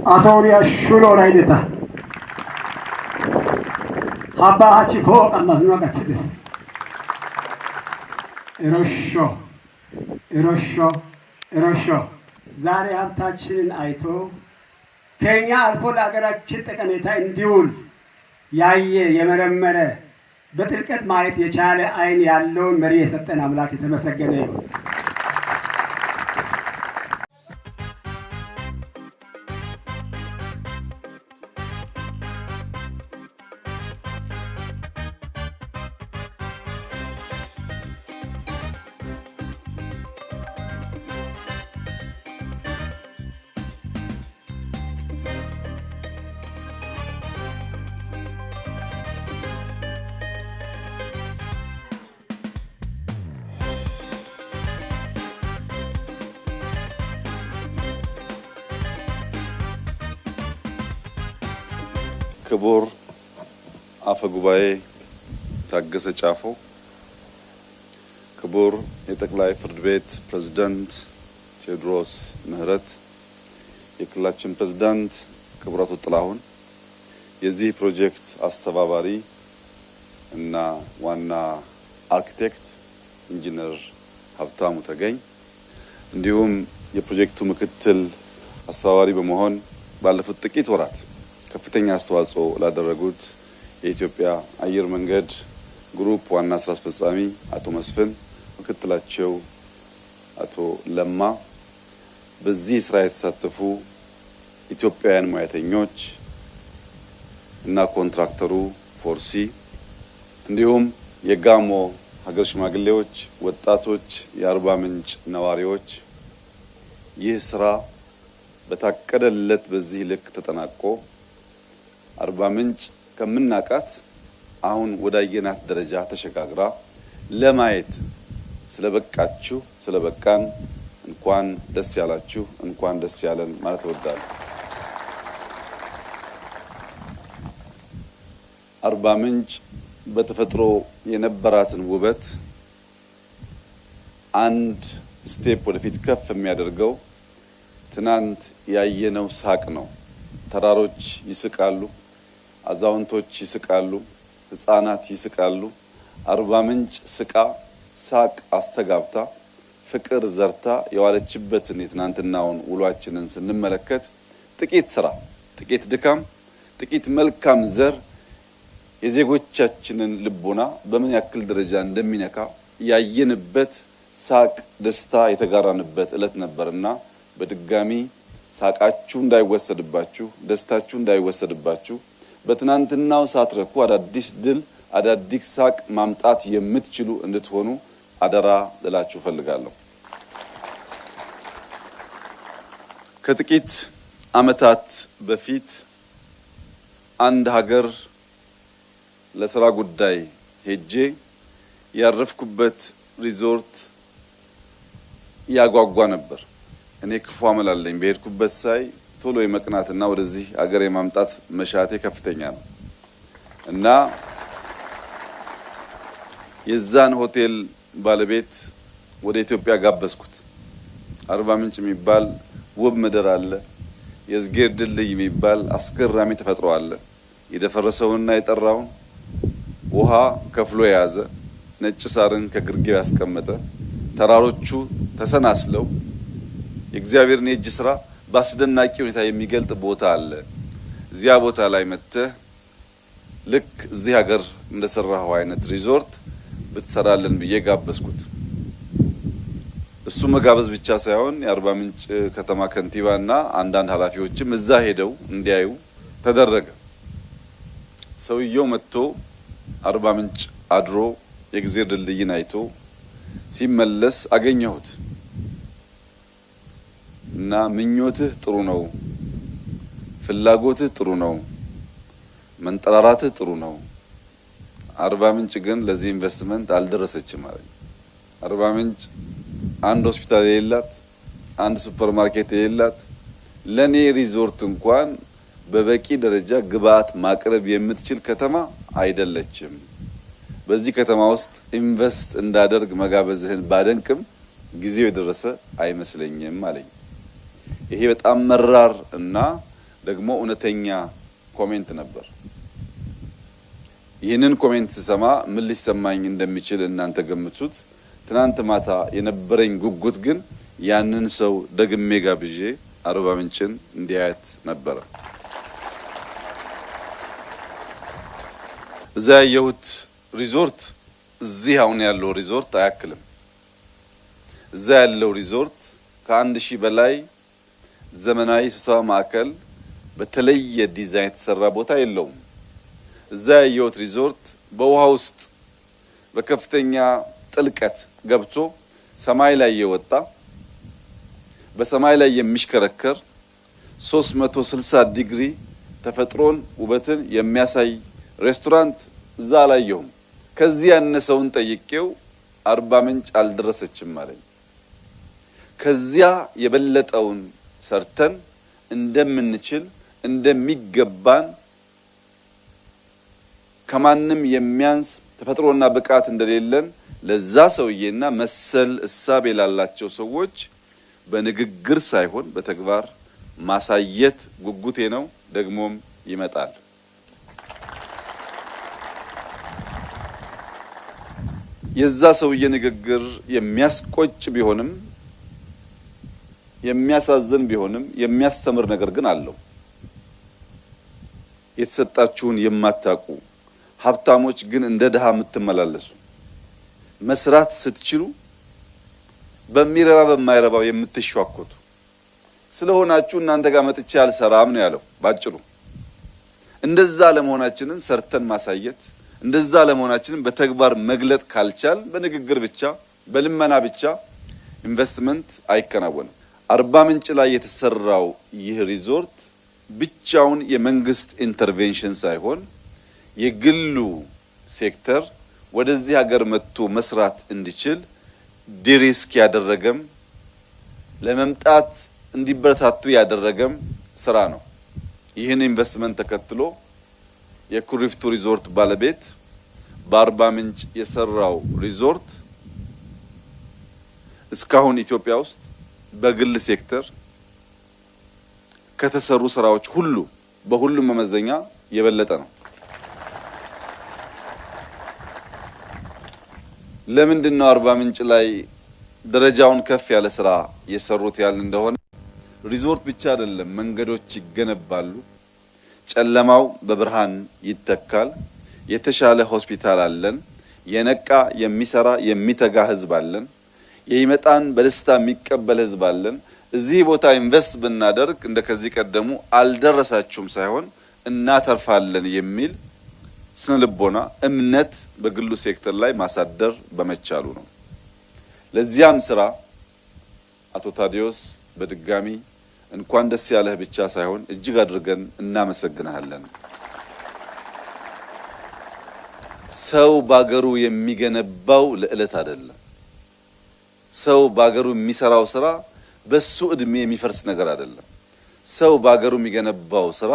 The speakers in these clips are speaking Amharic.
أصوري الشلو رايدتا حبا هاتي فوق المزنوع قتلس إروشو زاري هبتاچنين آيتو كينيا الفول أغراچن تقميتا انديول ያየ የመረመረ በጥልቀት ማየት የቻለ አይን ያለውን መሪ የሰጠን አምላክ የተመሰገነ ይሁን። ክቡር አፈ ጉባኤ ታገሰ ጫፎ፣ ክቡር የጠቅላይ ፍርድ ቤት ፕሬዝዳንት ቴዎድሮስ ምህረት፣ የክልላችን ፕሬዝዳንት ክቡር አቶ ጥላሁን፣ የዚህ ፕሮጀክት አስተባባሪ እና ዋና አርኪቴክት ኢንጂነር ሀብታሙ ተገኝ፣ እንዲሁም የፕሮጀክቱ ምክትል አስተባባሪ በመሆን ባለፉት ጥቂት ወራት ከፍተኛ አስተዋጽኦ ላደረጉት የኢትዮጵያ አየር መንገድ ግሩፕ ዋና ስራ አስፈጻሚ አቶ መስፍን፣ ምክትላቸው አቶ ለማ፣ በዚህ ስራ የተሳተፉ ኢትዮጵያውያን ሙያተኞች እና ኮንትራክተሩ ፎርሲ፣ እንዲሁም የጋሞ ሀገር ሽማግሌዎች፣ ወጣቶች፣ የአርባ ምንጭ ነዋሪዎች ይህ ስራ በታቀደለት በዚህ ልክ ተጠናቆ አርባ ምንጭ ከምናቃት አሁን ወዳየናት ደረጃ ተሸጋግራ ለማየት ስለበቃችሁ ስለበቃን እንኳን ደስ ያላችሁ እንኳን ደስ ያለን ማለት እወዳለሁ። አርባ ምንጭ በተፈጥሮ የነበራትን ውበት አንድ ስቴፕ ወደፊት ከፍ የሚያደርገው ትናንት ያየነው ሳቅ ነው። ተራሮች ይስቃሉ፣ አዛውንቶች ይስቃሉ፣ ህፃናት ይስቃሉ። አርባ ምንጭ ስቃ ሳቅ አስተጋብታ ፍቅር ዘርታ የዋለችበትን የትናንትናውን ውሏችንን ስንመለከት ጥቂት ስራ፣ ጥቂት ድካም፣ ጥቂት መልካም ዘር የዜጎቻችንን ልቦና በምን ያክል ደረጃ እንደሚነካ ያየንበት ሳቅ፣ ደስታ የተጋራንበት ዕለት ነበርና በድጋሚ ሳቃችሁ እንዳይወሰድባችሁ፣ ደስታችሁ እንዳይወሰድባችሁ በትናንትናው ሳትረኩ አዳዲስ ድል አዳዲስ ሳቅ ማምጣት የምትችሉ እንድትሆኑ አደራ ልላችሁ ፈልጋለሁ። ከጥቂት አመታት በፊት አንድ ሀገር ለስራ ጉዳይ ሄጄ ያረፍኩበት ሪዞርት ያጓጓ ነበር። እኔ ክፉ አመላለኝ በሄድኩበት ሳይ ቶሎ የመቅናትና ወደዚህ ሀገር የማምጣት መሻቴ ከፍተኛ ነው እና የዛን ሆቴል ባለቤት ወደ ኢትዮጵያ ጋበዝኩት። አርባ ምንጭ የሚባል ውብ ምድር አለ። የዝጌር ድልድይ የሚባል አስገራሚ ተፈጥሮ አለ። የደፈረሰውንና የጠራውን ውሃ ከፍሎ የያዘ ነጭ ሳርን ከግርጌው ያስቀመጠ ተራሮቹ ተሰናስለው የእግዚአብሔርን የእጅ ስራ በአስደናቂ ሁኔታ የሚገልጥ ቦታ አለ። እዚያ ቦታ ላይ መጥተህ ልክ እዚህ ሀገር እንደሰራው አይነት ሪዞርት ብትሰራለን ብዬ ጋበዝኩት። እሱ መጋበዝ ብቻ ሳይሆን የአርባ ምንጭ ከተማ ከንቲባና አንዳንድ ኃላፊዎችም እዛ ሄደው እንዲያዩ ተደረገ። ሰውየው መጥቶ አርባ ምንጭ አድሮ የእግዚአብሔር ድልድይን አይቶ ሲመለስ አገኘሁት እና ምኞትህ ጥሩ ነው፣ ፍላጎትህ ጥሩ ነው፣ መንጠራራትህ ጥሩ ነው። አርባ ምንጭ ግን ለዚህ ኢንቨስትመንት አልደረሰችም ማለት ነው። አርባ ምንጭ አንድ ሆስፒታል የሌላት፣ አንድ ሱፐርማርኬት የሌላት፣ ለኔ ሪዞርት እንኳን በበቂ ደረጃ ግብአት ማቅረብ የምትችል ከተማ አይደለችም። በዚህ ከተማ ውስጥ ኢንቨስት እንዳደርግ መጋበዝህን ባደንቅም ጊዜው የደረሰ አይመስለኝም አለኝ። ይሄ በጣም መራር እና ደግሞ እውነተኛ ኮሜንት ነበር። ይህንን ኮሜንት ስሰማ ምን ሊሰማኝ እንደሚችል እናንተ ገምቱት። ትናንት ማታ የነበረኝ ጉጉት ግን ያንን ሰው ደግሜ ጋብዤ አርባ ምንጭን እንዲያያት ነበር። እዛ ያየሁት ሪዞርት እዚህ አሁን ያለው ሪዞርት አያክልም። እዛ ያለው ሪዞርት ከ1000 በላይ ዘመናዊ ስብሰባ ማዕከል በተለየ ዲዛይን የተሰራ ቦታ የለውም። እዛ ያየሁት ሪዞርት በውሃ ውስጥ በከፍተኛ ጥልቀት ገብቶ ሰማይ ላይ የወጣ በሰማይ ላይ የሚሽከረከር 360 ዲግሪ ተፈጥሮን ውበትን የሚያሳይ ሬስቶራንት እዛ አላየሁም። ከዚህ ያነሰውን ጠይቄው አርባ ምንጭ አልደረሰችም አለኝ። ከዚያ የበለጠውን ሰርተን እንደምንችል እንደሚገባን ከማንም የሚያንስ ተፈጥሮና ብቃት እንደሌለን ለዛ ሰውዬና መሰል እሳቤ ላላቸው ሰዎች በንግግር ሳይሆን በተግባር ማሳየት ጉጉቴ ነው። ደግሞም ይመጣል። የዛ ሰውዬ ንግግር የሚያስቆጭ ቢሆንም የሚያሳዝን ቢሆንም የሚያስተምር ነገር ግን አለው። የተሰጣችሁን የማታውቁ ሀብታሞች ግን እንደ ድሃ የምትመላለሱ መስራት ስትችሉ በሚረባ በማይረባው የምትሸዋኮቱ ስለሆናችሁ እናንተ ጋር መጥቼ አልሰራም ነው ያለው ባጭሩ። እንደዛ ለመሆናችንን ሰርተን ማሳየት እንደዛ ለመሆናችንን በተግባር መግለጥ ካልቻል በንግግር ብቻ በልመና ብቻ ኢንቨስትመንት አይከናወንም። አርባ ምንጭ ላይ የተሰራው ይህ ሪዞርት ብቻውን የመንግስት ኢንተርቬንሽን ሳይሆን የግሉ ሴክተር ወደዚህ ሀገር መጥቶ መስራት እንዲችል ዲሪስክ ያደረገም ለመምጣት እንዲበረታቱ ያደረገም ስራ ነው። ይህን ኢንቨስትመንት ተከትሎ የኩሪፍቱ ሪዞርት ባለቤት በአርባ ምንጭ የሰራው ሪዞርት እስካሁን ኢትዮጵያ ውስጥ በግል ሴክተር ከተሰሩ ስራዎች ሁሉ በሁሉም መመዘኛ የበለጠ ነው። ለምንድነው አርባ ምንጭ ላይ ደረጃውን ከፍ ያለ ስራ የሰሩት ያል እንደሆነ ሪዞርት ብቻ አይደለም፣ መንገዶች ይገነባሉ፣ ጨለማው በብርሃን ይተካል፣ የተሻለ ሆስፒታል አለን፣ የነቃ የሚሰራ የሚተጋ ህዝብ አለን፣ የይመጣን በደስታ የሚቀበል ህዝብ አለን። እዚህ ቦታ ኢንቨስት ብናደርግ እንደከዚህ ቀደሙ አልደረሳችሁም ሳይሆን እናተርፋለን የሚል ስነልቦና እምነት በግሉ ሴክተር ላይ ማሳደር በመቻሉ ነው። ለዚያም ስራ አቶ ታዲዮስ በድጋሚ እንኳን ደስ ያለህ ብቻ ሳይሆን እጅግ አድርገን እናመሰግናለን። ሰው ባገሩ የሚገነባው ለዕለት አይደለም። ሰው ባገሩ የሚሰራው ስራ በሱ እድሜ የሚፈርስ ነገር አይደለም። ሰው ባገሩ የሚገነባው ስራ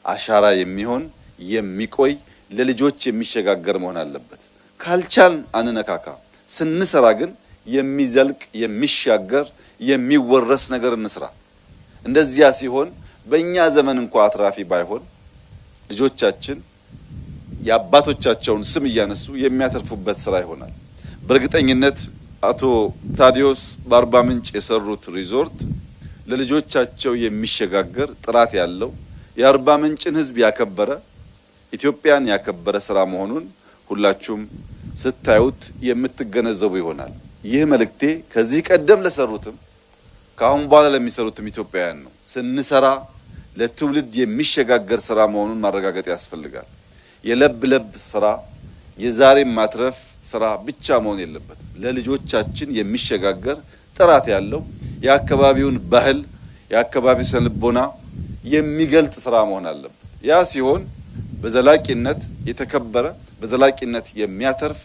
አሻራ የሚሆን የሚቆይ ለልጆች የሚሸጋገር መሆን አለበት። ካልቻል አንነካካ። ስንሰራ ግን የሚዘልቅ የሚሻገር የሚወረስ ነገር እንስራ። እንደዚያ ሲሆን በእኛ ዘመን እንኳን አትራፊ ባይሆን ልጆቻችን የአባቶቻቸውን ስም እያነሱ የሚያተርፉበት ስራ ይሆናል። በእርግጠኝነት አቶ ታዲዮስ በአርባ ምንጭ የሰሩት ሪዞርት ለልጆቻቸው የሚሸጋገር ጥራት ያለው የአርባ ምንጭን ህዝብ ያከበረ ኢትዮጵያን ያከበረ ስራ መሆኑን ሁላችሁም ስታዩት የምትገነዘቡ ይሆናል። ይህ መልእክቴ ከዚህ ቀደም ለሰሩትም ካሁን በኋላ ለሚሰሩትም ኢትዮጵያውያን ነው። ስንሰራ ለትውልድ የሚሸጋገር ስራ መሆኑን ማረጋገጥ ያስፈልጋል። የለብ ለብ ስራ የዛሬ ማትረፍ ስራ ብቻ መሆን የለበትም። ለልጆቻችን የሚሸጋገር ጥራት ያለው የአካባቢውን ባህል የአካባቢው ስነልቦና የሚገልጥ ስራ መሆን አለበት። ያ ሲሆን በዘላቂነት የተከበረ በዘላቂነት የሚያተርፍ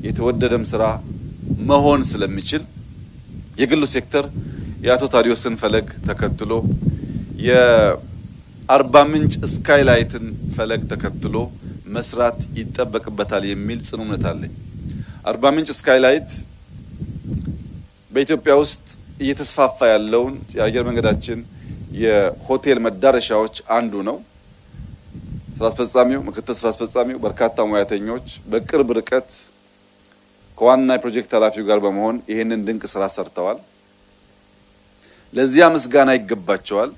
የተወደደም ስራ መሆን ስለሚችል የግሉ ሴክተር የአቶ ታዲዮስን ፈለግ ተከትሎ የአርባ ምንጭ ስካይላይትን ፈለግ ተከትሎ መስራት ይጠበቅበታል የሚል ጽኑ እምነት አለኝ። አርባ ምንጭ ስካይላይት በኢትዮጵያ ውስጥ እየተስፋፋ ያለውን የአየር መንገዳችን የሆቴል መዳረሻዎች አንዱ ነው። ስራ አስፈጻሚው፣ ምክትል ስራ አስፈጻሚው፣ በርካታ ሙያተኞች በቅርብ ርቀት ከዋና የፕሮጀክት ኃላፊው ጋር በመሆን ይህንን ድንቅ ስራ ሰርተዋል። ለዚያ ምስጋና ይገባቸዋል።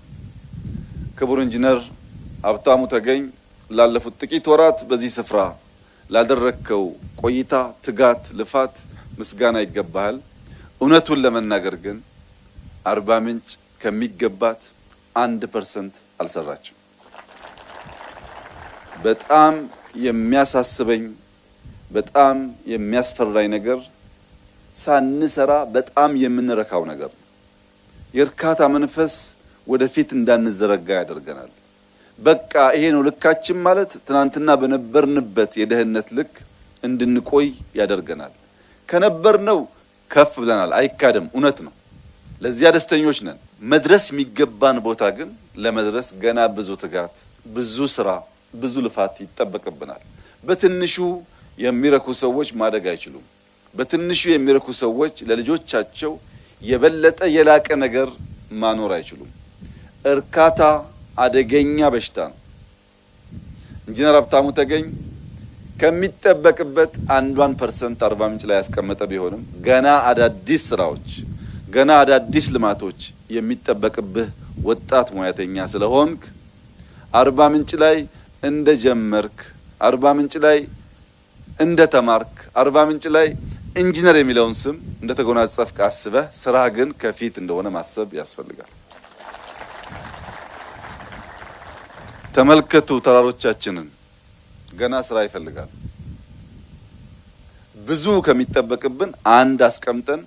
ክቡር ኢንጂነር ሀብታሙ ተገኝ ላለፉት ጥቂት ወራት በዚህ ስፍራ ላደረከው ቆይታ፣ ትጋት፣ ልፋት ምስጋና ይገባሃል። እውነቱን ለመናገር ግን አርባ ምንጭ ከሚገባት 1% አልሰራችም። በጣም የሚያሳስበኝ በጣም የሚያስፈራኝ ነገር ሳንሰራ በጣም የምንረካው ነገር ነው። የእርካታ መንፈስ ወደፊት እንዳንዘረጋ ያደርገናል። በቃ ይሄ ነው ልካችን ማለት ትናንትና በነበርንበት የደህንነት ልክ እንድንቆይ ያደርገናል። ከነበርነው ከፍ ብለናል፣ አይካድም፣ እውነት ነው። ለዚያ ደስተኞች ነን። መድረስ የሚገባን ቦታ ግን ለመድረስ ገና ብዙ ትጋት፣ ብዙ ስራ፣ ብዙ ልፋት ይጠበቅብናል። በትንሹ የሚረኩ ሰዎች ማደግ አይችሉም። በትንሹ የሚረኩ ሰዎች ለልጆቻቸው የበለጠ የላቀ ነገር ማኖር አይችሉም። እርካታ አደገኛ በሽታ ነው። ኢንጂነር ሀብታሙ ተገኝ ከሚጠበቅበት 1% አርባ ምንጭ ላይ ያስቀመጠ ቢሆንም ገና አዳዲስ ስራዎች፣ ገና አዳዲስ ልማቶች የሚጠበቅብህ ወጣት ሙያተኛ ስለሆንክ አርባ ምንጭ ላይ እንደጀመርክ፣ አርባ ምንጭ ላይ እንደተማርክ፣ አርባ ምንጭ ላይ ኢንጂነር የሚለውን ስም እንደተጎናጸፍክ አስበህ ስራ ግን ከፊት እንደሆነ ማሰብ ያስፈልጋል። ተመልከቱ ተራሮቻችንን፣ ገና ስራ ይፈልጋል። ብዙ ከሚጠበቅብን አንድ አስቀምጠን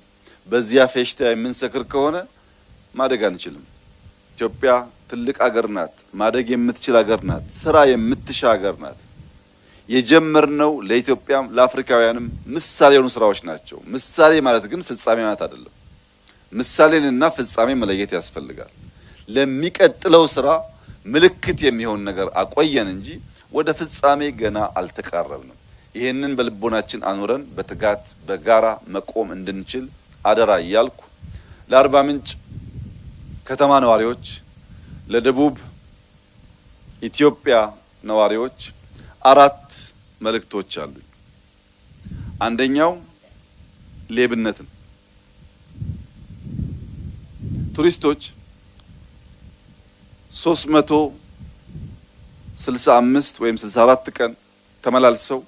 በዚያ ፌሽታ የምንሰክር ከሆነ ማደግ አንችልም። ኢትዮጵያ ትልቅ ሀገር ናት፣ ማደግ የምትችል ሀገር ናት፣ ስራ የምትሻ ሀገር ናት። የጀመርነው ለኢትዮጵያም ለአፍሪካውያንም ምሳሌ የሆኑ ስራዎች ናቸው። ምሳሌ ማለት ግን ፍጻሜ ማለት አይደለም። ምሳሌንና ፍጻሜ መለየት ያስፈልጋል። ለሚቀጥለው ስራ ምልክት የሚሆን ነገር አቆየን እንጂ ወደ ፍጻሜ ገና አልተቃረብንም። ይህንን በልቦናችን አኑረን በትጋት በጋራ መቆም እንድንችል አደራ እያልኩ ለአርባ ምንጭ ከተማ ነዋሪዎች፣ ለደቡብ ኢትዮጵያ ነዋሪዎች 4 መልእክቶች አሉኝ። አንደኛው ሌብነትን ቱሪስቶች 365 ወይም 64 ቀን ተመላልሰው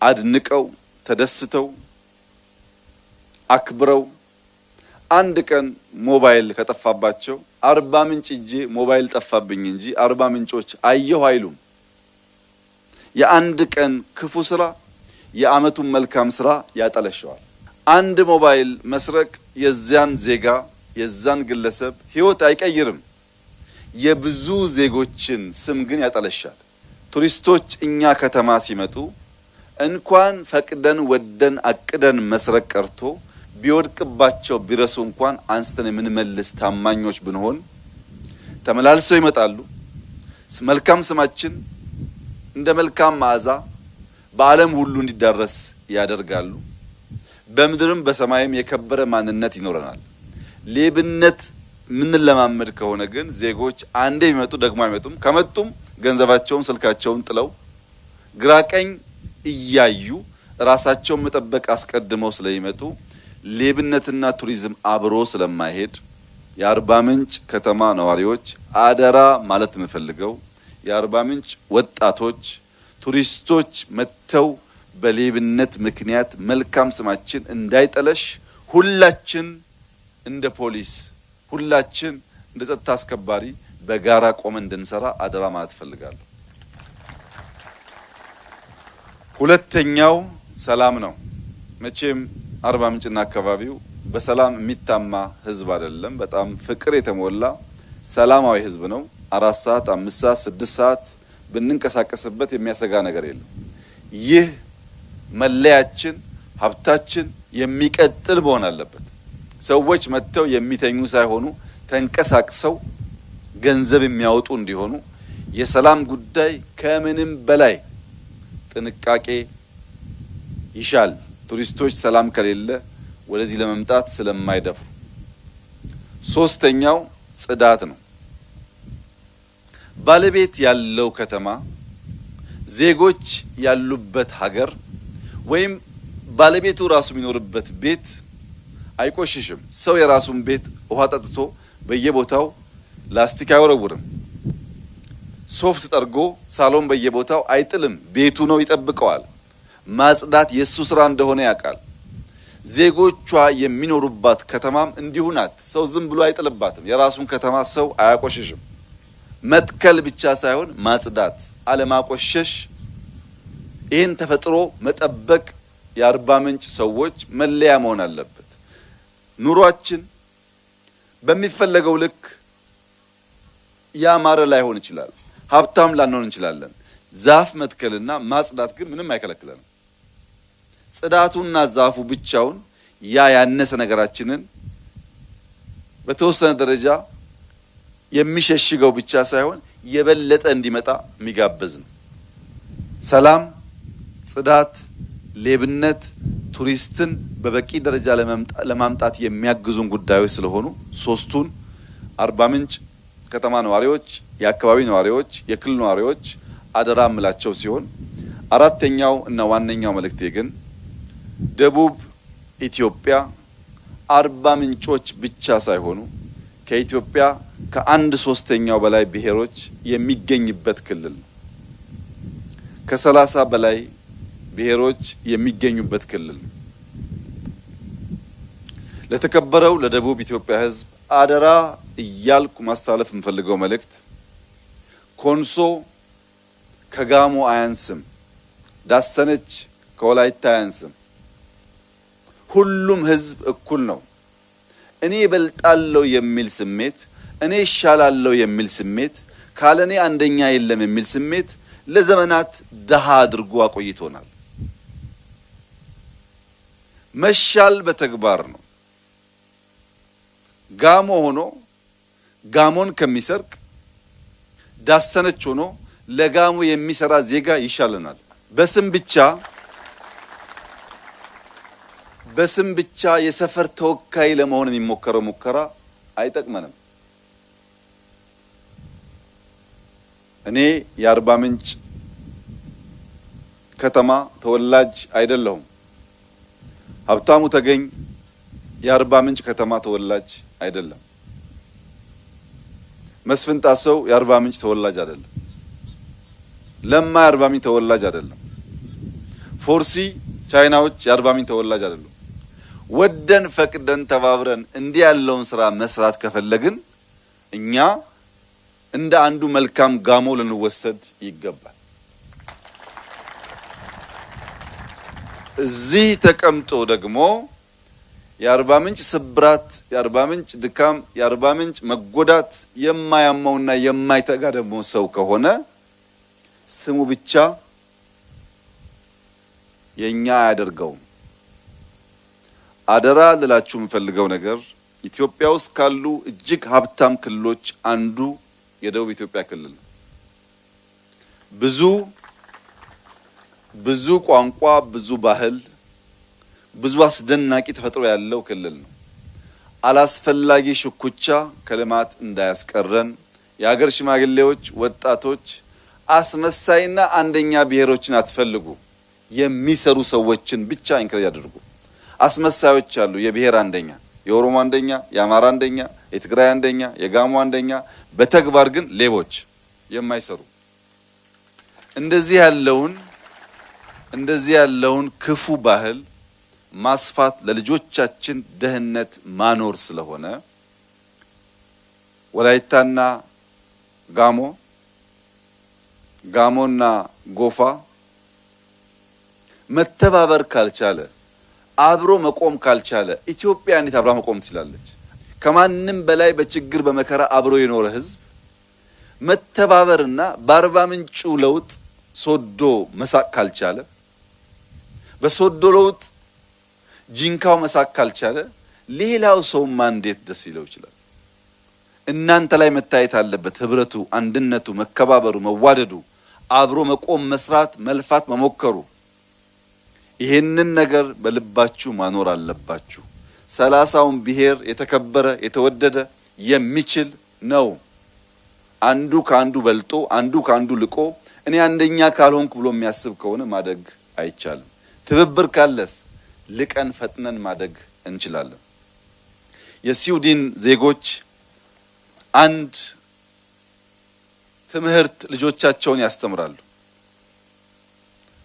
አድንቀው ተደስተው አክብረው አንድ ቀን ሞባይል ከጠፋባቸው አርባ ምንጭ እጄ ሞባይል ጠፋብኝ እንጂ አርባ ምንጮች አየሁ አይሉም። የአንድ ቀን ክፉ ስራ የአመቱን መልካም ስራ ያጠለሸዋል። አንድ ሞባይል መስረቅ የዚያን ዜጋ የዛን ግለሰብ ህይወት አይቀይርም። የብዙ ዜጎችን ስም ግን ያጠለሻል። ቱሪስቶች እኛ ከተማ ሲመጡ እንኳን ፈቅደን ወደን አቅደን መስረቅ ቀርቶ ቢወድቅባቸው ቢረሱ እንኳን አንስተን የምንመልስ ታማኞች ብንሆን ተመላልሰው ይመጣሉ። መልካም ስማችን እንደ መልካም መዓዛ በዓለም ሁሉ እንዲዳረስ ያደርጋሉ። በምድርም በሰማይም የከበረ ማንነት ይኖረናል። ሌብነት ምን ለማመድ ከሆነ ግን ዜጎች አንዴ ቢመጡ ደግሞ አይመጡም። ከመጡም ገንዘባቸውን ስልካቸውን ጥለው ግራቀኝ እያዩ ራሳቸውን መጠበቅ አስቀድመው ስለሚመጡ ሌብነትና ቱሪዝም አብሮ ስለማይሄድ የአርባ ምንጭ ከተማ ነዋሪዎች አደራ ማለት የምፈልገው የአርባ ምንጭ ወጣቶች ቱሪስቶች መተው በሌብነት ምክንያት መልካም ስማችን እንዳይጠለሽ ሁላችን እንደ ፖሊስ ሁላችን እንደ ጸጥታ አስከባሪ በጋራ ቆመን እንድንሰራ አደራ ማለት ፈልጋለሁ። ሁለተኛው ሰላም ነው። መቼም አርባ ምንጭና አካባቢው በሰላም የሚታማ ህዝብ አይደለም። በጣም ፍቅር የተሞላ ሰላማዊ ህዝብ ነው። 4 ሰዓት 5 ሰዓት 6 ሰዓት ብንንቀሳቀስበት የሚያሰጋ ነገር የለም። ይህ መለያችን ሀብታችን የሚቀጥል መሆን አለበት። ሰዎች መጥተው የሚተኙ ሳይሆኑ ተንቀሳቅሰው ገንዘብ የሚያወጡ እንዲሆኑ የሰላም ጉዳይ ከምንም በላይ ጥንቃቄ ይሻል። ቱሪስቶች ሰላም ከሌለ ወደዚህ ለመምጣት ስለማይደፍሩ። ሶስተኛው ጽዳት ነው። ባለቤት ያለው ከተማ ዜጎች ያሉበት ሀገር ወይም ባለቤቱ ራሱ የሚኖርበት ቤት አይቆሽሽም። ሰው የራሱን ቤት ውሃ ጠጥቶ በየቦታው ላስቲክ አይወረውርም። ሶፍት ጠርጎ ሳሎን በየቦታው አይጥልም። ቤቱ ነው ይጠብቀዋል። ማጽዳት የሱ ስራ እንደሆነ ያውቃል። ዜጎቿ የሚኖሩባት ከተማም እንዲሁ ናት። ሰው ዝም ብሎ አይጥልባትም። የራሱን ከተማ ሰው አያቆሽሽም። መትከል ብቻ ሳይሆን ማጽዳት፣ አለማቆሸሽ፣ ይህን ተፈጥሮ መጠበቅ የአርባ ምንጭ ሰዎች መለያ መሆን አለበት። ኑሯችን በሚፈለገው ልክ ያማረ ላይሆን ይችላል። ሀብታም ላንሆን እንችላለን። ዛፍ መትከልና ማጽዳት ግን ምንም አይከለክለንም። ጽዳቱና ዛፉ ብቻውን ያነሰ ነገራችንን በተወሰነ ደረጃ የሚሸሽገው ብቻ ሳይሆን የበለጠ እንዲመጣ የሚጋብዝ ነው። ሰላም፣ ጽዳት፣ ሌብነት ቱሪስትን በበቂ ደረጃ ለማምጣት የሚያግዙን ጉዳዮች ስለሆኑ ሶስቱን አርባ ምንጭ ከተማ ነዋሪዎች፣ የአካባቢ ነዋሪዎች፣ የክልል ነዋሪዎች አደራ ምላቸው ሲሆን አራተኛው እና ዋነኛው መልእክቴ ግን ደቡብ ኢትዮጵያ አርባ ምንጮች ብቻ ሳይሆኑ ከኢትዮጵያ ከአንድ ሶስተኛው በላይ ብሔሮች የሚገኝበት ክልል ነው። ከ30 በላይ ብሔሮች የሚገኙበት ክልል ነው። ለተከበረው ለደቡብ ኢትዮጵያ ሕዝብ አደራ እያልኩ ማስተላለፍ የምፈልገው መልእክት ኮንሶ ከጋሞ አያንስም፣ ዳሰነች ከወላይታ አያንስም። ሁሉም ሕዝብ እኩል ነው። እኔ እበልጣለሁ የሚል ስሜት፣ እኔ እሻላለሁ የሚል ስሜት፣ ካለኔ አንደኛ የለም የሚል ስሜት ለዘመናት ደሃ አድርጎ አቆይቶናል። መሻል በተግባር ነው። ጋሞ ሆኖ ጋሞን ከሚሰርቅ ዳሰነች ሆኖ ለጋሞ የሚሰራ ዜጋ ይሻለናል። በስም ብቻ የሰፈር ተወካይ ለመሆን የሚሞከረው ሙከራ አይጠቅመንም። እኔ የአርባ ምንጭ ከተማ ተወላጅ አይደለሁም። ሀብታሙ ተገኝ የአርባ ምንጭ ከተማ ተወላጅ አይደለም። መስፍን ጣሰው የአርባ ምንጭ ተወላጅ አይደለም። ለማ የአርባ ምንጭ ተወላጅ አይደለም። ፎርሲ ቻይናዎች የአርባ ምንጭ ተወላጅ አይደሉም። ወደን ፈቅደን ተባብረን እንዲህ ያለውን ስራ መስራት ከፈለግን እኛ እንደ አንዱ መልካም ጋሞ ልንወሰድ ይገባል። እዚህ ተቀምጦ ደግሞ የአርባ ምንጭ ስብራት፣ የአርባ ምንጭ ድካም፣ የአርባ ምንጭ መጎዳት የማያመውና የማይተጋ ደግሞ ሰው ከሆነ ስሙ ብቻ የኛ አያደርገውም። አደራ ልላችሁ የምፈልገው ነገር ኢትዮጵያ ውስጥ ካሉ እጅግ ሀብታም ክልሎች አንዱ የደቡብ ኢትዮጵያ ክልል ነው። ብዙ ቋንቋ፣ ብዙ ባህል፣ ብዙ አስደናቂ ተፈጥሮ ያለው ክልል ነው። አላስፈላጊ ሽኩቻ ከልማት እንዳያስቀረን የሀገር ሽማግሌዎች፣ ወጣቶች አስመሳይና አንደኛ ብሔሮችን አትፈልጉ። የሚሰሩ ሰዎችን ብቻ ኢንክሬጅ አድርጉ። አስመሳዮች አሉ። የብሔር አንደኛ፣ የኦሮሞ አንደኛ፣ የአማራ አንደኛ፣ የትግራይ አንደኛ፣ የጋሞ አንደኛ፣ በተግባር ግን ሌቦች የማይሰሩ እንደዚህ ያለውን ክፉ ባህል ማስፋት ለልጆቻችን ደህንነት ማኖር ስለሆነ ወላይታና ጋሞና ጎፋ መተባበር ካልቻለ አብሮ መቆም ካልቻለ ኢትዮጵያ እንዴት አብራ መቆም ትችላለች? ከማንም በላይ በችግር በመከራ አብሮ የኖረ ህዝብ መተባበርና በአርባ ምንጩ ለውጥ ሶዶ መሳቅ ካልቻለ፣ በሶዶ ለውጥ ጂንካው መሳቅ ካልቻለ ሌላው ሰውማ እንዴት ደስ ይለው ይችላል? እናንተ ላይ መታየት አለበት ህብረቱ፣ አንድነቱ፣ መከባበሩ፣ መዋደዱ፣ አብሮ መቆም፣ መስራት፣ መልፋት፣ መሞከሩ። ይሄንን ነገር በልባችሁ ማኖር አለባችሁ። 30ውን ብሔር የተከበረ የተወደደ የሚችል ነው። አንዱ ካንዱ በልጦ አንዱ ካንዱ ልቆ እኔ አንደኛ ካልሆንኩ ብሎ የሚያስብ ከሆነ ማደግ አይቻልም። ትብብር ካለስ ልቀን ፈጥነን ማደግ እንችላለን። የስዊድን ዜጎች አንድ ትምህርት ልጆቻቸውን ያስተምራሉ።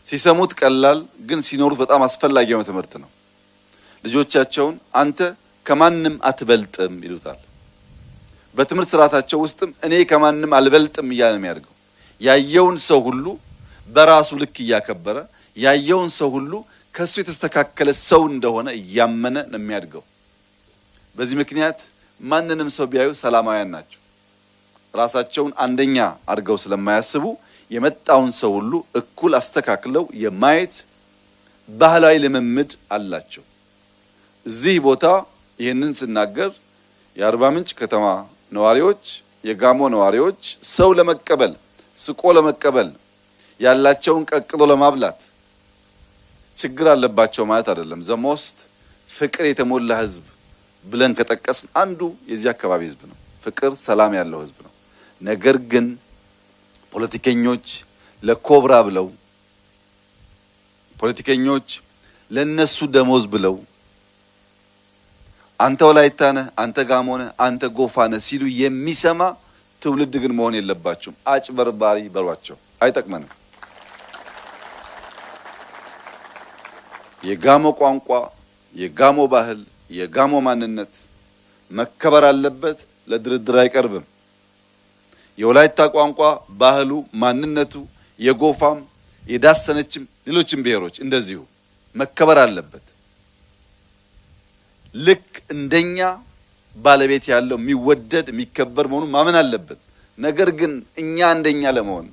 ሲሰሙት ቀላል ግን ሲኖሩት በጣም አስፈላጊ የሆነ ትምህርት ነው። ልጆቻቸውን አንተ ከማንም አትበልጥም ይሉታል። በትምህርት ስርዓታቸው ውስጥም እኔ ከማንም አልበልጥም እያለ ነው የሚያድገው። ያየውን ሰው ሁሉ በራሱ ልክ እያከበረ ያየውን ሰው ሁሉ ከሱ የተስተካከለ ሰው እንደሆነ እያመነ ነው የሚያድገው። በዚህ ምክንያት ማንንም ሰው ቢያዩ ሰላማውያን ናቸው። ራሳቸውን አንደኛ አድርገው ስለማያስቡ የመጣውን ሰው ሁሉ እኩል አስተካክለው የማየት ባህላዊ ልምምድ አላቸው። እዚህ ቦታ ይህንን ስናገር የአርባ ምንጭ ከተማ ነዋሪዎች፣ የጋሞ ነዋሪዎች ሰው ለመቀበል ስቆ ለመቀበል ያላቸውን ቀቅሎ ለማብላት ችግር አለባቸው ማለት አይደለም። ዘሞስት ፍቅር የተሞላ ህዝብ ብለን ከጠቀስን አንዱ የዚህ አካባቢ ህዝብ ነው። ፍቅር፣ ሰላም ያለው ህዝብ ነው። ነገር ግን ፖለቲከኞች ለኮብራ ብለው ፖለቲከኞች ለነሱ ደሞዝ ብለው አንተ ወላይታ ነህ፣ አንተ ጋሞ ነህ፣ አንተ ጎፋ ነህ ሲሉ የሚሰማ ትውልድ ግን መሆን የለባቸውም። አጭበርባሪ በሏቸው፣ አይጠቅመንም። የጋሞ ቋንቋ፣ የጋሞ ባህል፣ የጋሞ ማንነት መከበር አለበት፣ ለድርድር አይቀርብም። የወላይታ ቋንቋ፣ ባህሉ፣ ማንነቱ የጎፋም የዳሰነችም ሌሎችም ብሔሮች እንደዚሁ መከበር አለበት። ልክ እንደኛ ባለቤት ያለው የሚወደድ የሚከበር መሆኑን ማመን አለብን። ነገር ግን እኛ እንደኛ ለመሆን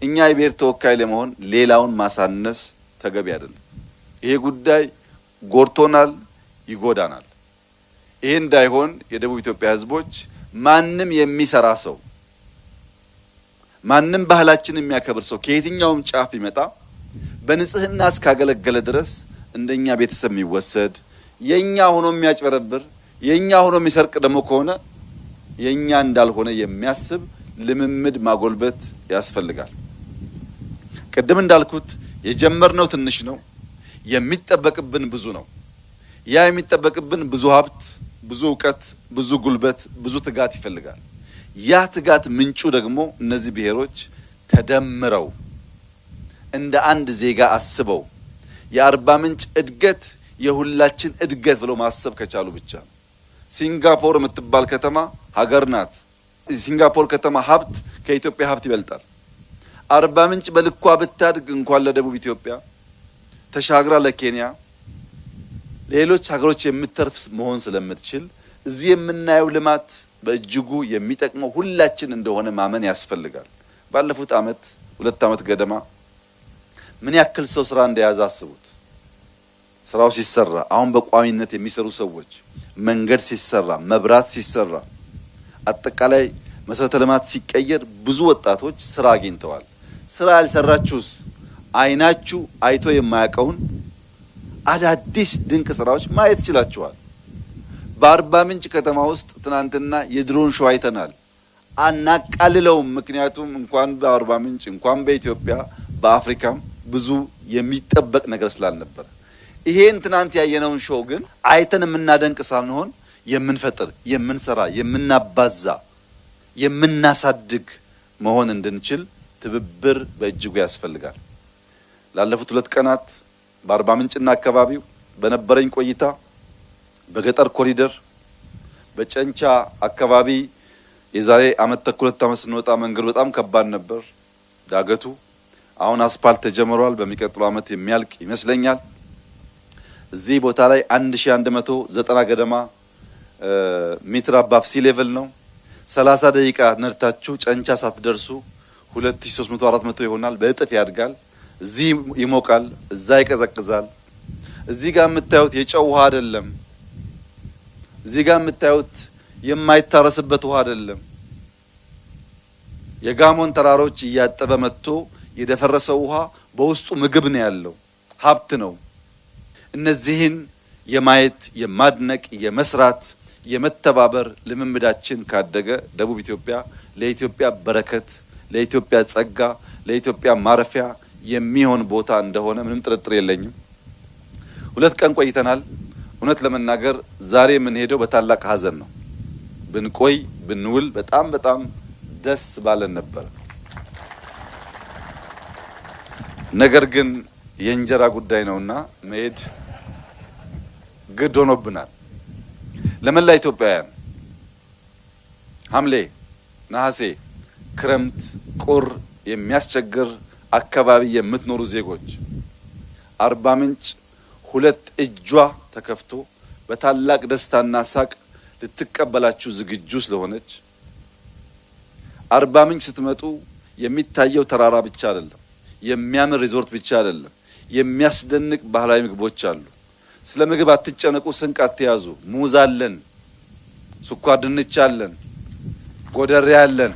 እኛ የብሔር ተወካይ ለመሆን ሌላውን ማሳነስ ተገቢ አይደለም። ይሄ ጉዳይ ጎርቶናል፣ ይጎዳናል። ይሄ እንዳይሆን የደቡብ ኢትዮጵያ ህዝቦች ማንም የሚሰራ ሰው ማንም ባህላችንን የሚያከብር ሰው ከየትኛውም ጫፍ ይመጣ በንጽህና እስካገለገለ ድረስ እንደኛ ቤተሰብ የሚወሰድ የኛ ሆኖ የሚያጭበረብር የኛ ሆኖ የሚሰርቅ ደግሞ ከሆነ የኛ እንዳልሆነ የሚያስብ ልምምድ ማጎልበት ያስፈልጋል። ቅድም እንዳልኩት የጀመርነው ትንሽ ነው፣ የሚጠበቅብን ብዙ ነው። ያ የሚጠበቅብን ብዙ ሀብት፣ ብዙ ዕውቀት፣ ብዙ ጉልበት፣ ብዙ ትጋት ይፈልጋል። ያ ትጋት ምንጩ ደግሞ እነዚህ ብሔሮች ተደምረው እንደ አንድ ዜጋ አስበው የአርባ ምንጭ እድገት የሁላችን እድገት ብለው ማሰብ ከቻሉ ብቻ ነው። ሲንጋፖር የምትባል ከተማ ሀገር ናት። ሲንጋፖር ከተማ ሀብት ከኢትዮጵያ ሀብት ይበልጣል። አርባ ምንጭ በልኳ ብታድግ እንኳን ለደቡብ ኢትዮጵያ ተሻግራ ለኬንያ ሌሎች ሀገሮች የምትተርፍ መሆን ስለምትችል እዚህ የምናየው ልማት በእጅጉ የሚጠቅመው ሁላችን እንደሆነ ማመን ያስፈልጋል። ባለፉት አመት 2 አመት ገደማ ምን ያክል ሰው ስራ እንደያዘ አስቡት። ስራው ሲሰራ አሁን በቋሚነት የሚሰሩ ሰዎች፣ መንገድ ሲሰራ፣ መብራት ሲሰራ፣ አጠቃላይ መሰረተ ልማት ሲቀየር ብዙ ወጣቶች ስራ አግኝተዋል። ስራ ያልሰራችሁስ አይናችሁ አይቶ የማያውቀውን አዳዲስ ድንቅ ስራዎች ማየት ይችላችኋል። በአርባ ምንጭ ከተማ ውስጥ ትናንትና የድሮን ሾው አይተናል። አናቃልለውም፣ ምክንያቱም እንኳን በአርባ ምንጭ እንኳን በኢትዮጵያ በአፍሪካም ብዙ የሚጠበቅ ነገር ስላልነበረ ይሄን ትናንት ያየነውን ሾው ግን አይተን የምናደንቅ ሳንሆን የምንፈጥር፣ የምንሰራ፣ የምናባዛ፣ የምናሳድግ መሆን እንድንችል ትብብር በእጅጉ ያስፈልጋል። ላለፉት 2 ቀናት በአርባ ምንጭና አካባቢው በነበረኝ ቆይታ በገጠር ኮሪደር በጨንቻ አካባቢ የዛሬ አመት ተኩል 2 አመት ስንወጣ መንገዱ በጣም ከባድ ነበር፣ ዳገቱ። አሁን አስፓልት ተጀምሯል። በሚቀጥለው አመት የሚያልቅ ይመስለኛል። እዚህ ቦታ ላይ 1190 ገደማ ሜትር አባፍ ሲ ሌቭል ነው። 30 ደቂቃ ነርታችሁ ጨንቻ ሳትደርሱ 2300 400 ይሆናል። በእጥፍ ያድጋል። እዚህ ይሞቃል፣ እዛ ይቀዘቅዛል። እዚህ ጋር የምታዩት የጨው ውሃ አይደለም። እዚህ ጋር የምታዩት የማይታረስበት ውሃ አይደለም። የጋሞን ተራሮች እያጠበ መጥቶ የደፈረሰው ውሃ በውስጡ ምግብ ነው ያለው፣ ሀብት ነው። እነዚህን የማየት የማድነቅ የመስራት የመተባበር ልምምዳችን ካደገ ደቡብ ኢትዮጵያ ለኢትዮጵያ በረከት፣ ለኢትዮጵያ ጸጋ፣ ለኢትዮጵያ ማረፊያ የሚሆን ቦታ እንደሆነ ምንም ጥርጥር የለኝም። 2 ቀን ቆይተናል። እውነት ለመናገር ዛሬ የምንሄደው በታላቅ ሀዘን ነው። ብንቆይ ብንውል በጣም ደስ ባለን ነበር። ነገር ግን የእንጀራ ጉዳይ ነውና መሄድ ግድ ሆኖብናል። ለመላ ኢትዮጵያውያን ሐምሌ፣ ነሐሴ፣ ክረምት፣ ቁር የሚያስቸግር አካባቢ የምትኖሩ ዜጎች አርባ ምንጭ 2 እጇ ተከፍቶ በታላቅ ደስታና ሳቅ ልትቀበላችሁ ዝግጁ ስለሆነች አርባ ምንጭ ስትመጡ የሚታየው ተራራ ብቻ አይደለም፣ የሚያምር ሪዞርት ብቻ አይደለም፣ የሚያስደንቅ ባህላዊ ምግቦች አሉ። ስለ ምግብ አትጨነቁ፣ ስንቅ አትያዙ። ሙዝ አለን፣ ስኳር ድንች አለን፣ ጎደሬ አለን፣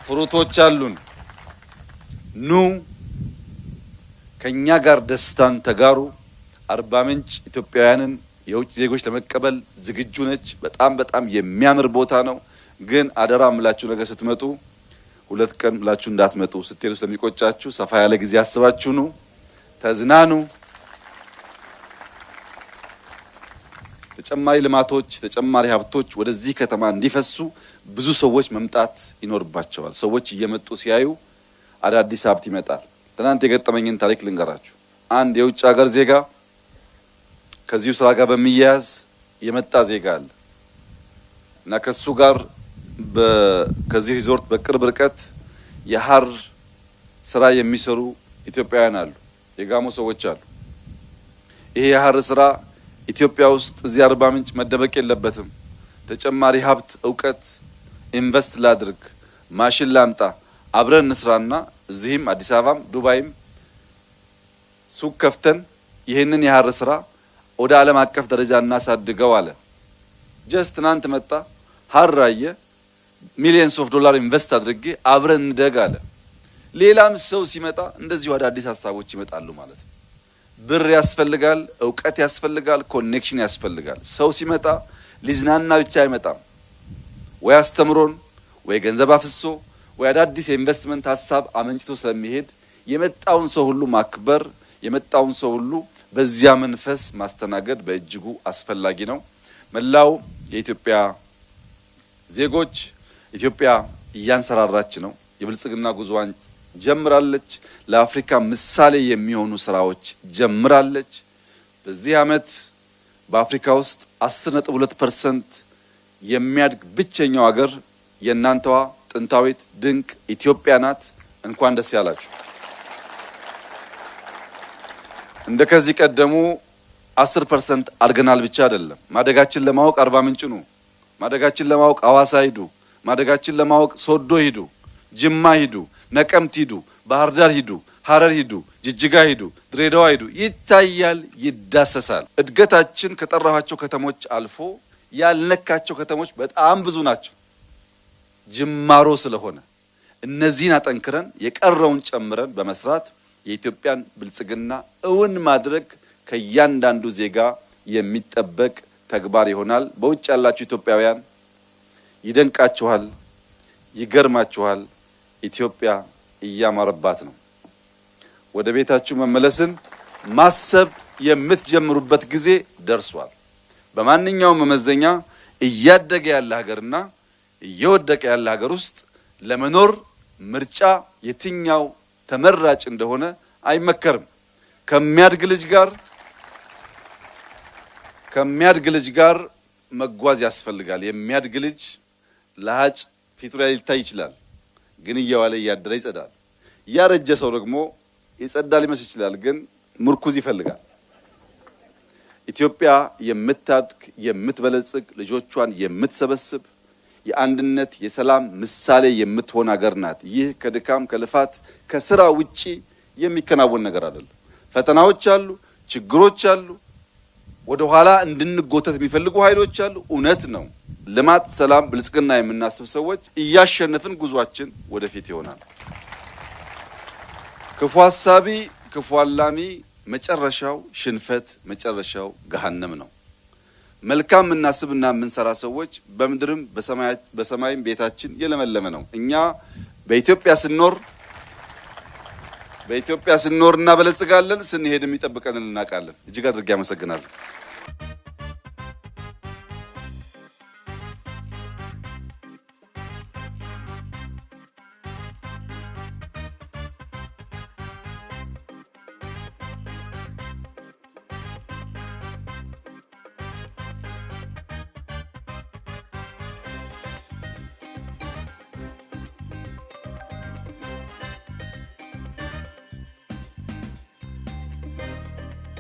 ፍሩቶች አሉን። ኑ ከኛ ጋር ደስታን ተጋሩ። አርባ ምንጭ ኢትዮጵያውያንን የውጭ ዜጎች ለመቀበል ዝግጁ ነች። በጣም የሚያምር ቦታ ነው። ግን አደራ ምላችሁ ነገር ስትመጡ 2 ቀን ብላችሁ እንዳትመጡ። ስትሄዱ ስለሚቆጫችሁ ሰፋ ያለ ጊዜ አስባችሁ ኑ፣ ተዝናኑ። ተጨማሪ ልማቶች፣ ተጨማሪ ሀብቶች ወደዚህ ከተማ እንዲፈሱ ብዙ ሰዎች መምጣት ይኖርባቸዋል። ሰዎች እየመጡ ሲያዩ አዳዲስ ሀብት ይመጣል። ትናንት የገጠመኝን ታሪክ ልንገራችሁ። አንድ የውጭ ሀገር ዜጋ ከዚሁ ስራ ጋር በሚያያዝ የመጣ ዜጋ አለ እና ከሱ ጋር ከዚህ ሪዞርት በቅርብ ርቀት የሐር ስራ የሚሰሩ ኢትዮጵያውያን አሉ፣ የጋሞ ሰዎች አሉ። ይሄ የሐር ስራ ኢትዮጵያ ውስጥ እዚህ አርባ ምንጭ መደበቅ የለበትም። ተጨማሪ ሀብት፣ እውቀት ኢንቨስት ላድርግ፣ ማሽን ላምጣ፣ አብረን እንስራና እዚህም አዲስ አበባም ዱባይም ሱቅ ከፍተን ይህንን የሐር ስራ ወደ ዓለም አቀፍ ደረጃ እናሳድገው አለ። ጀስት ትናንት መጣ፣ ሐር አየ፣ ሚሊየንስ ኦፍ ዶላር ኢንቨስት አድርጌ አብረን እንደግ አለ። ሌላም ሰው ሲመጣ እንደዚሁ አዳዲስ ሀሳቦች ይመጣሉ ማለት ነው። ብር ያስፈልጋል፣ እውቀት ያስፈልጋል፣ ኮኔክሽን ያስፈልጋል። ሰው ሲመጣ ሊዝናና ብቻ አይመጣም። ወይ አስተምሮን፣ ወይ ገንዘብ አፍሶ፣ ወይ አዳዲስ የኢንቨስትመንት ሀሳብ አመንጭቶ ስለሚሄድ የመጣውን ሰው ሁሉ ማክበር፣ የመጣውን ሰው ሁሉ በዚያ መንፈስ ማስተናገድ በእጅጉ አስፈላጊ ነው። መላው የኢትዮጵያ ዜጎች ኢትዮጵያ እያንሰራራች ነው። የብልጽግና ጉዞዋን ጀምራለች። ለአፍሪካ ምሳሌ የሚሆኑ ስራዎች ጀምራለች። በዚህ ዓመት በአፍሪካ ውስጥ 10.2% የሚያድግ ብቸኛው ሀገር የእናንተዋ ጥንታዊት ድንቅ ኢትዮጵያ ናት። እንኳን ደስ ያላችሁ። እንደከዚህ ቀደሙ 10% አድገናል ብቻ አይደለም። ማደጋችን ለማወቅ አርባ ምንጭ ነው። ማደጋችን ለማወቅ ሐዋሳ ሂዱ። ማደጋችን ለማወቅ ሶዶ ሂዱ፣ ጅማ ሂዱ፣ ነቀምት ሂዱ፣ ባህር ዳር ሂዱ፣ ሐረር ሂዱ፣ ጅጅጋ ሂዱ፣ ድሬዳዋ ሂዱ። ይታያል፣ ይዳሰሳል። እድገታችን ከጠራኋቸው ከተሞች አልፎ ያልነካቸው ከተሞች በጣም ብዙ ናቸው። ጅማሮ ስለሆነ እነዚህን አጠንክረን የቀረውን ጨምረን በመስራት የኢትዮጵያን ብልጽግና እውን ማድረግ ከእያንዳንዱ ዜጋ የሚጠበቅ ተግባር ይሆናል። በውጭ ያላችሁ ኢትዮጵያውያን ይደንቃችኋል፣ ይገርማችኋል። ኢትዮጵያ እያማረባት ነው። ወደ ቤታችሁ መመለስን ማሰብ የምትጀምሩበት ጊዜ ደርሷል። በማንኛውም መመዘኛ እያደገ ያለ ሀገርና እየወደቀ ያለ ሀገር ውስጥ ለመኖር ምርጫ የትኛው ተመራጭ እንደሆነ አይመከርም። ከሚያድግ ልጅ ጋር መጓዝ ያስፈልጋል። የሚያድግ ልጅ ለሀጭ ፊቱ ላይ ሊታይ ይችላል፣ ግን እየዋለ እያደረ ይጸዳል። ያረጀ ሰው ደግሞ የጸዳ ሊመስል ይችላል፣ ግን ምርኩዝ ይፈልጋል። ኢትዮጵያ የምታድግ የምትበለጽግ ልጆቿን የምትሰበስብ የአንድነት የሰላም ምሳሌ የምትሆን ሀገር ናት። ይህ ከድካም ከልፋት ከስራ ውጪ የሚከናወን ነገር አይደለም። ፈተናዎች አሉ፣ ችግሮች አሉ፣ ወደ ኋላ እንድንጎተት የሚፈልጉ ኃይሎች አሉ። እውነት ነው። ልማት፣ ሰላም፣ ብልጽግና የምናስብ ሰዎች እያሸነፍን ጉዟችን ወደፊት ይሆናል። ክፉ ሐሳቢ፣ ክፉ አላሚ መጨረሻው ሽንፈት፣ መጨረሻው ገሃነም ነው። መልካም እናስብና የምንሰራ ሰዎች በምድርም በሰማይም ቤታችን የለመለመ ነው። እኛ በኢትዮጵያ ስንኖር እናበለጽጋለን፣ ስንሄድም ይጠብቀናል እናውቃለን። እጅግ አድርጌ አመሰግናለሁ።